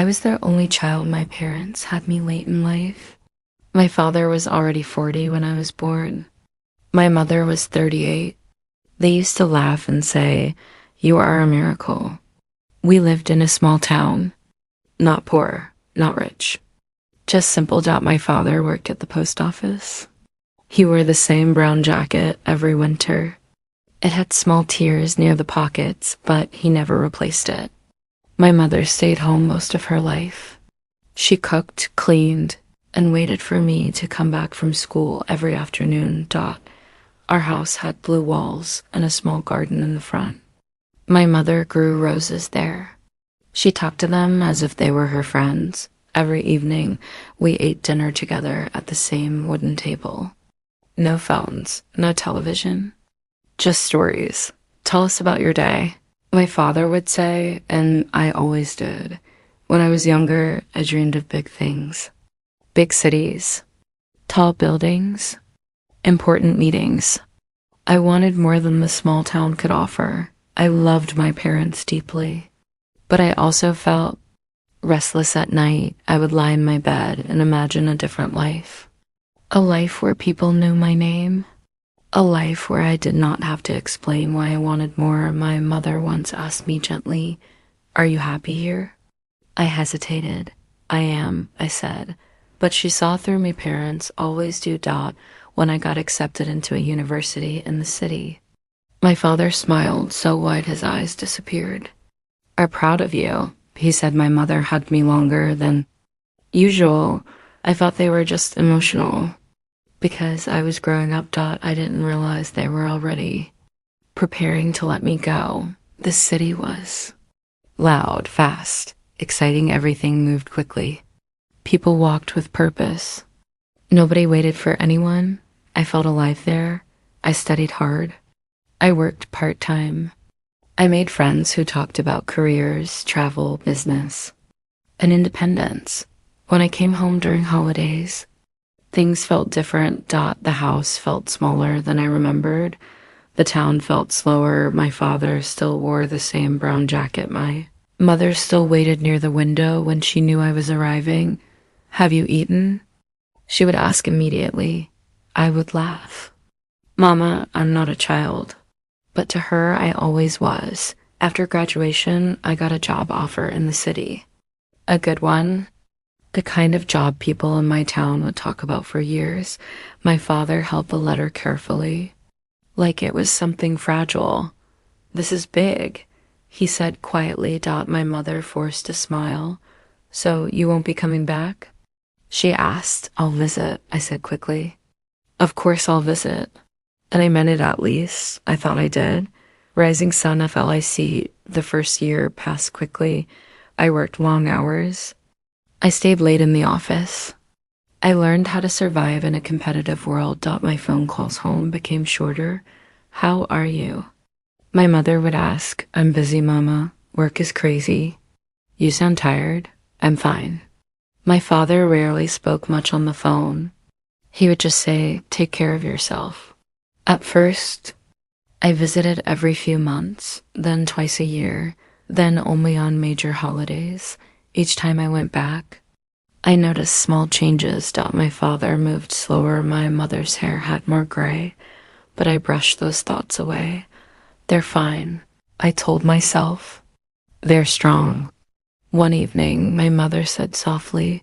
I was the only child my parents had me late in life. My father was already 40 when I was born. My mother was 38. They used to laugh and say, "You are a miracle." We lived in a small town. Not poor, not rich. Just simple. My father worked at the post office. He wore the same brown jacket every winter. It had small tears near the pockets, but he never replaced it. My mother stayed home most of her life. She cooked, cleaned, and waited for me to come back from school every afternoon. Our house had blue walls and a small garden in the front. My mother grew roses there. She talked to them as if they were her friends. Every evening, we ate dinner together at the same wooden table. No phones, no television, just stories. "Tell us about your day," my father would say, and I always did. When I was younger, I dreamed of big things. Big cities, tall buildings, important meetings. I wanted more than the small town could offer. I loved my parents deeply, but I also felt restless at night. I would lie in my bed and imagine a different life. A life where people knew my name. A life where I did not have to explain why I wanted more. My mother once asked me gently, "Are you happy here?" I hesitated. "I am," I said. But she saw through my parents always do. When I got accepted into a university in the city. My father smiled so wide his eyes disappeared. "I'm proud of you," he said. My mother hugged me longer than usual. I thought they were just emotional. Because I was growing up. I didn't realize they were already preparing to let me go. The city was loud, fast, exciting. Everything moved quickly. People walked with purpose. Nobody waited for anyone. I felt alive there. I studied hard. I worked part-time. I made friends who talked about careers, travel, business, and independence. When I came home during holidays, things felt different. The house felt smaller than I remembered. The town felt slower. My father still wore the same brown jacket. My mother still waited near the window when she knew I was arriving. "Have you eaten?" She would ask immediately. I would laugh. "Mama, I'm not a child." But to her, I always was. After graduation, I got a job offer in the city. A good one. The kind of job people in my town would talk about for years. My father held the letter carefully, like it was something fragile. "This is big," he said quietly. My mother forced a smile. "So you won't be coming back?" She asked. "I'll visit," I said quickly. "Of course I'll visit." And I meant it. At least I thought I did. Rising Sun FLIC, the first year passed quickly. I worked long hours. I stayed late in the office. I learned how to survive in a competitive world. My phone calls home became shorter. "How are you?" My mother would ask. "I'm busy, Mama. Work is crazy." "You sound tired." "I'm fine." My father rarely spoke much on the phone. He would just say, "Take care of yourself." At first, I visited every few months, then twice a year, then only on major holidays. Each time I went back, I noticed small changes. My father moved slower. My mother's hair had more gray, but I brushed those thoughts away. "They're fine," I told myself. "They're strong." One evening, my mother said softly,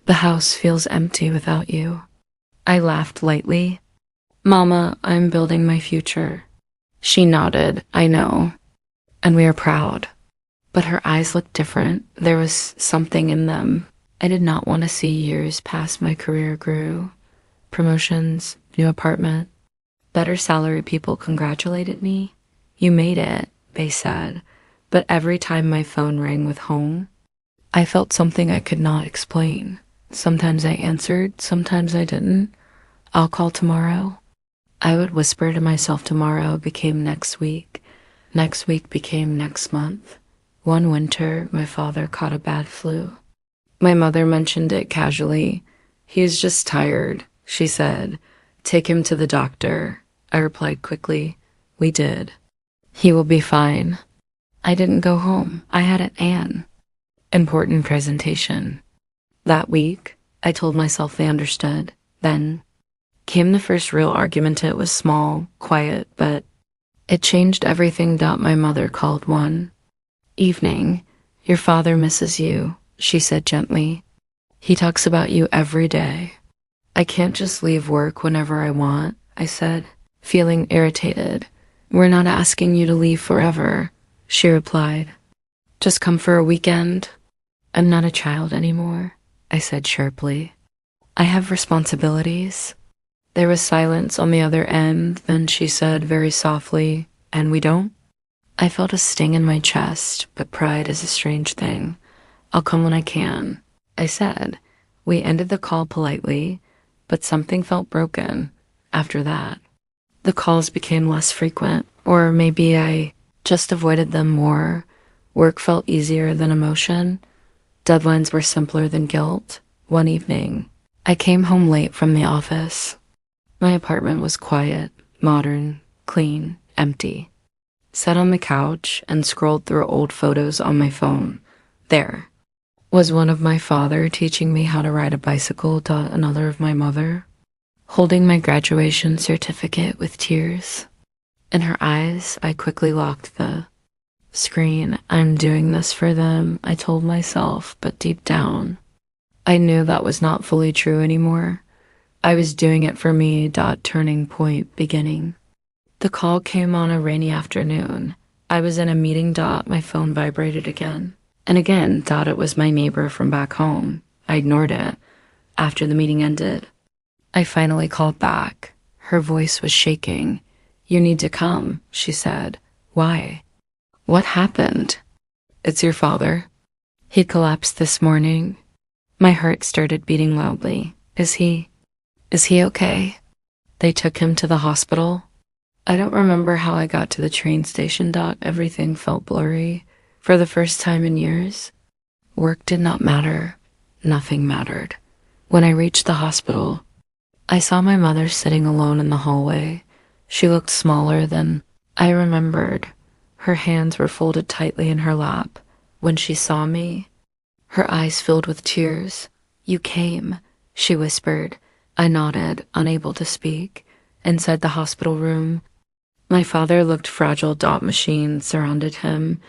"The house feels empty without you." I laughed lightly. "Mama, I'm building my future." She nodded. "I know. And we are proud." But her eyes looked different. There was something in them. I did not want to see years pass. My career grew. Promotions, new apartment, better salary. People congratulated me. "You made it," they said. But every time my phone rang with home, I felt something I could not explain. Sometimes I answered, sometimes I didn't. "I'll call tomorrow." I would whisper to myself. Tomorrow became next week. Next week became next month. One winter, my father caught a bad flu. My mother mentioned it casually. "He is just tired," she said. "Take him to the doctor." I replied quickly. "We did." "He will be fine." I didn't go home. I had an Anne. Important presentation. That week, I told myself they understood. Then came the first real argument. It was small, quiet, but it changed everything. My mother called one evening. Your father misses you, she said gently. He talks about you every day. I can't just leave work whenever I want, I said, feeling irritated. We're not asking you to leave forever, she replied. Just come for a weekend. I'm not a child anymore, I said sharply. I have responsibilities. There was silence on the other end. Then she said very softly, and we don't? I felt a sting in my chest, but pride is a strange thing. I'll come when I can, I said. We ended the call politely, but something felt broken after that. The calls became less frequent, or maybe I just avoided them more. Work felt easier than emotion. Deadlines were simpler than guilt. One evening, I came home late from the office. My apartment was quiet, modern, clean, empty. Sat on the couch and scrolled through old photos on my phone. There was one of my father teaching me how to ride a bicycle, another of my mother, holding my graduation certificate with tears. In her eyes, I quickly locked the screen. I'm doing this for them, I told myself, but deep down, I knew that was not fully true anymore. I was doing it for me. Turning point beginning. The call came on a rainy afternoon. I was in a meeting. My phone vibrated again. And again. It was my neighbor from back home. I ignored it. After the meeting ended, I finally called back. Her voice was shaking. You need to come, she said. Why? What happened? It's your father. He collapsed this morning. My heart started beating loudly. Is he okay? They took him to the hospital. I don't remember how I got to the train station. Everything felt blurry. For the first time in years, work did not matter. Nothing mattered. When I reached the hospital, I saw my mother sitting alone in the hallway. She looked smaller than I remembered. Her hands were folded tightly in her lap. When she saw me, her eyes filled with tears. You came, she whispered. I nodded, unable to speak. Inside the hospital room, my father looked fragile. Machines surrounded him.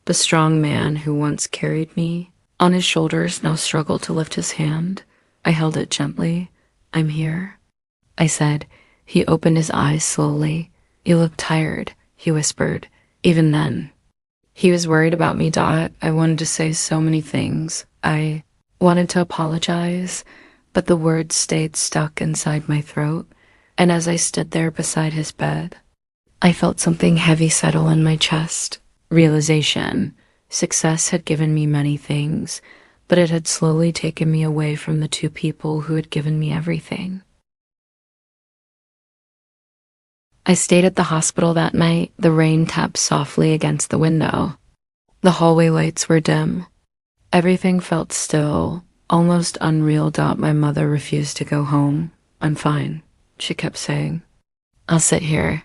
The strong man who once carried me on his shoulders now struggled to lift his hand. I held it gently. I'm here, I said. He opened his eyes slowly. You look tired, he whispered. Even then, he was worried about me. I wanted to say so many things. I wanted to apologize, but the words stayed stuck inside my throat. And as I stood there beside his bed, I felt something heavy settle in my chest. Realization. Success had given me many things, but it had slowly taken me away from the two people who had given me everything. I stayed at the hospital that night. The rain tapped softly against the window. The hallway lights were dim. Everything felt still, almost unreal. My mother refused to go home. I'm fine, she kept saying. I'll sit here.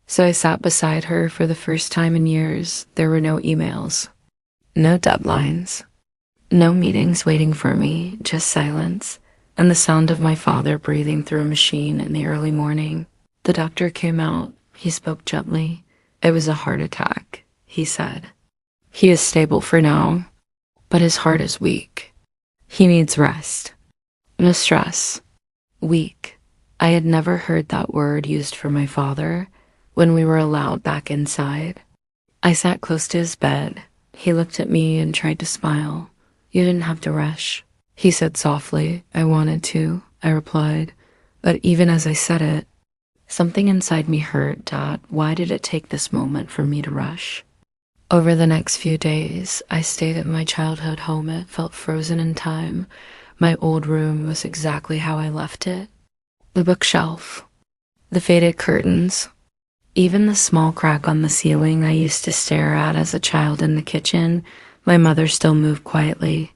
So I sat beside her for the first time in years. There were no emails, no deadlines, no meetings waiting for me, just silence, and the sound of my father breathing through a machine in the early morning. The doctor came out. He spoke gently. It was a heart attack, he said. He is stable for now, but his heart is weak. He needs rest. No stress. Weak. I had never heard that word used for my father when we were allowed back inside. I sat close to his bed. He looked at me and tried to smile. You didn't have to rush, he said softly. I wanted to, I replied. But even as I said it, something inside me hurt. Why did it take this moment for me to rush? Over the next few days, I stayed at my childhood home. It felt frozen in time. My old room was exactly how I left it. The bookshelf, the faded curtains, even the small crack on the ceiling I used to stare at as a child in the kitchen. My mother still moved quietly,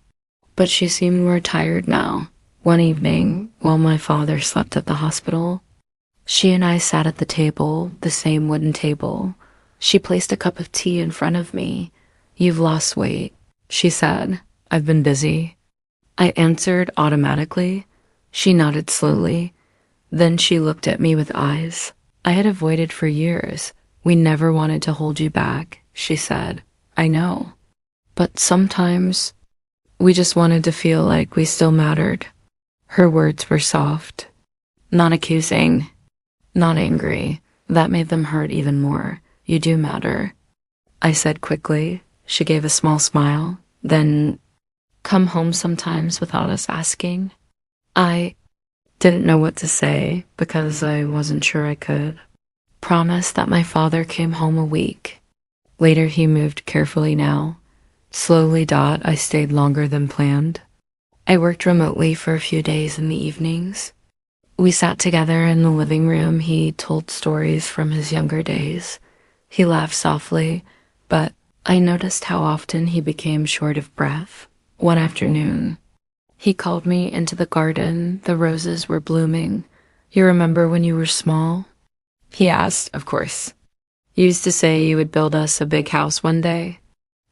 but she seemed more tired now. One evening, while my father slept at the hospital, she and I sat at the table, the same wooden table. She placed a cup of tea in front of me. You've lost weight, she said. I've been busy. I answered automatically. She nodded slowly. Then she looked at me with eyes I had avoided for years. We never wanted to hold you back, she said. I know. But sometimes we just wanted to feel like we still mattered. Her words were soft, not accusing, not angry. That made them hurt even more. You do matter, I said quickly. She gave a small smile. Then, come home sometimes without us asking. I didn't know what to say because I wasn't sure I could. Promise that my father came home a week. Later he moved carefully now. Slowly. I stayed longer than planned. I worked remotely for a few days in the evenings. We sat together in the living room. He told stories from his younger days. He laughed softly, but I noticed how often he became short of breath. One afternoon, he called me into the garden. The roses were blooming. You remember when you were small? He asked, of course. You used to say you would build us a big house one day.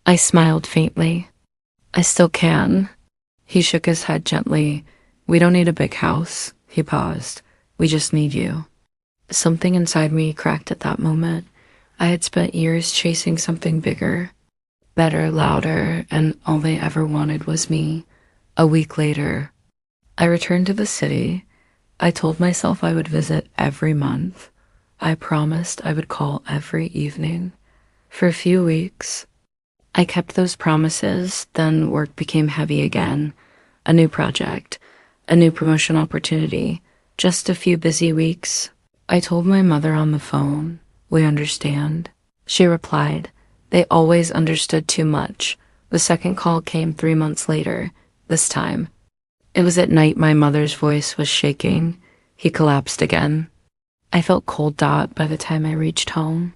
I smiled faintly. I still can. He shook his head gently. We don't need a big house. He paused. We just need you. Something inside me cracked at that moment. I had spent years chasing something bigger, better, louder, and all they ever wanted was me. A week later, I returned to the city. I told myself I would visit every month. I promised I would call every evening. For a few weeks, I kept those promises. Then work became heavy again. A new project, a new promotion opportunity. Just a few busy weeks. I told my mother on the phone, we understand. She replied, they always understood too much. The second call came 3 months later. This time, it was at night. My mother's voice was shaking. He collapsed again. I felt cold. By the time I reached home,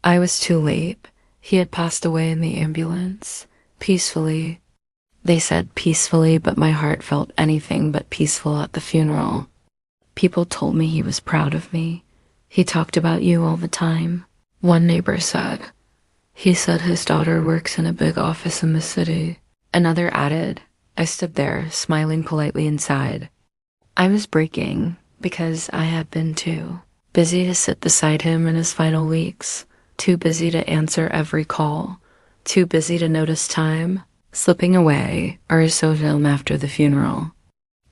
I was too late. He had passed away in the ambulance. Peacefully. They said peacefully, but my heart felt anything but peaceful at the funeral. People told me he was proud of me. He talked about you all the time. One neighbor said. He said his daughter works in a big office in the city. Another added. I stood there, smiling politely inside. I was breaking, because I had been too. Busy to sit beside him in his final weeks. Too busy to answer every call. Too busy to notice time slipping away or so film after the funeral.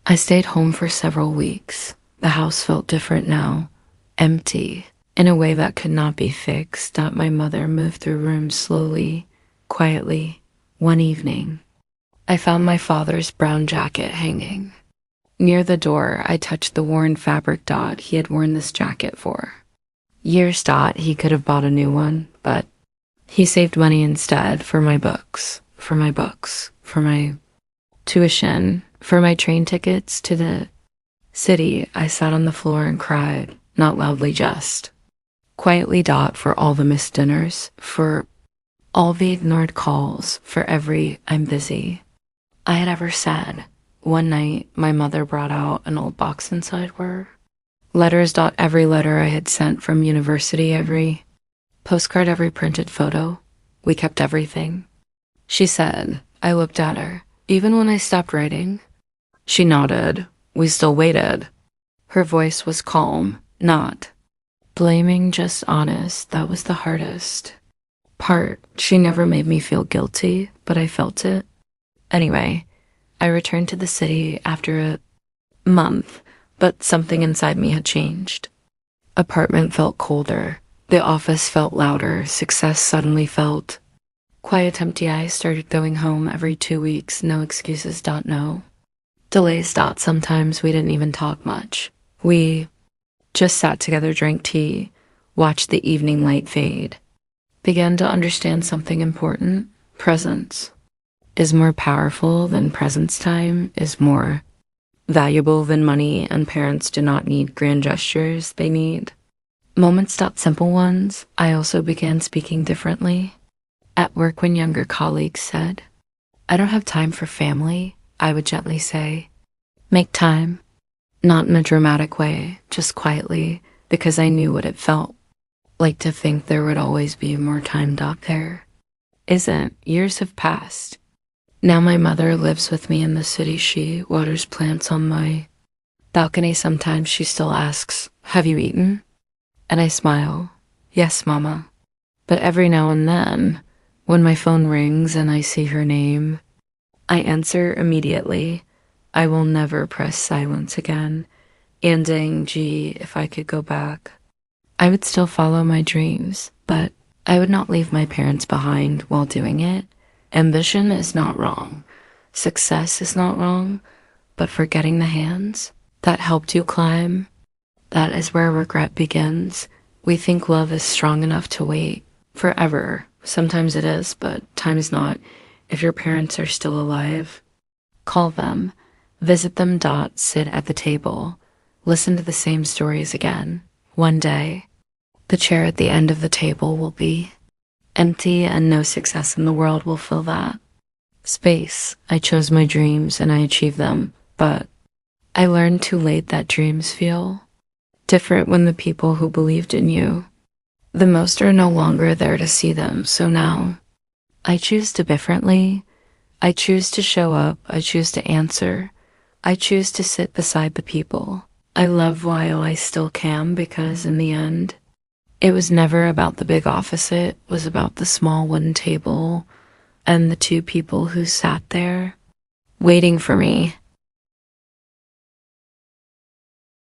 I stayed home for several weeks. The house felt different now. Empty, in a way that could not be fixed. My mother moved through rooms slowly, quietly. One evening, I found my father's brown jacket hanging. Near the door, I touched the worn fabric. He had worn this jacket for years. He could have bought a new one, but he saved money instead for my books, for my tuition, for my train tickets to the city. I sat on the floor and cried, not loudly, just quietly. For all the missed dinners, for all the ignored calls, for every I'm busy I had ever said. One night, my mother brought out an old box inside were letters. Every letter I had sent from university, every postcard, every printed photo. We kept everything. She said. I looked at her. Even when I stopped writing? She nodded. We still waited. Her voice was calm, not blaming, just honest. That was the hardest part. She never made me feel guilty, but I felt it. Anyway, I returned to the city after a month, but something inside me had changed. Apartment felt colder. The office felt louder. Success suddenly felt quiet, empty. I started going home every 2 weeks. No excuses. No delays. Sometimes we didn't even talk much. We just sat together, drank tea, watched the evening light fade. Began to understand something important. Presence is more powerful than presence. Time is more valuable than money, and parents do not need grand gestures. They need moments. Simple ones. I also began speaking differently. At work, when younger colleagues said, I don't have time for family, I would gently say, make time. Not in a dramatic way, just quietly, because I knew what it felt like to think there would always be more time. There isn't. Years have passed. Now my mother lives with me in the city. She waters plants on my balcony. Sometimes she still asks, "Have you eaten?" And I smile, "Yes, Mama." But every now and then, when my phone rings and I see her name, I answer immediately. I will never press silence again. And gee, if I could go back, I would still follow my dreams, but I would not leave my parents behind while doing it. Ambition is not wrong. Success is not wrong, but forgetting the hands that helped you climb, that is where regret begins. We think love is strong enough to wait forever. Sometimes it is, but time is not. If your parents are still alive, call them, visit them. Sit at the table, listen to the same stories again. One day, the chair at the end of the table will be empty, and no success in the world will fill that space. I chose my dreams and I achieved them, but I learned too late that dreams feel different when the people who believed in you the most are no longer there to see them. So now, I choose to differently. I choose to show up. I choose to answer. I choose to sit beside the people I love while I still can, because in the end, it was never about the big office. It was about the small wooden table and the two people who sat there waiting for me.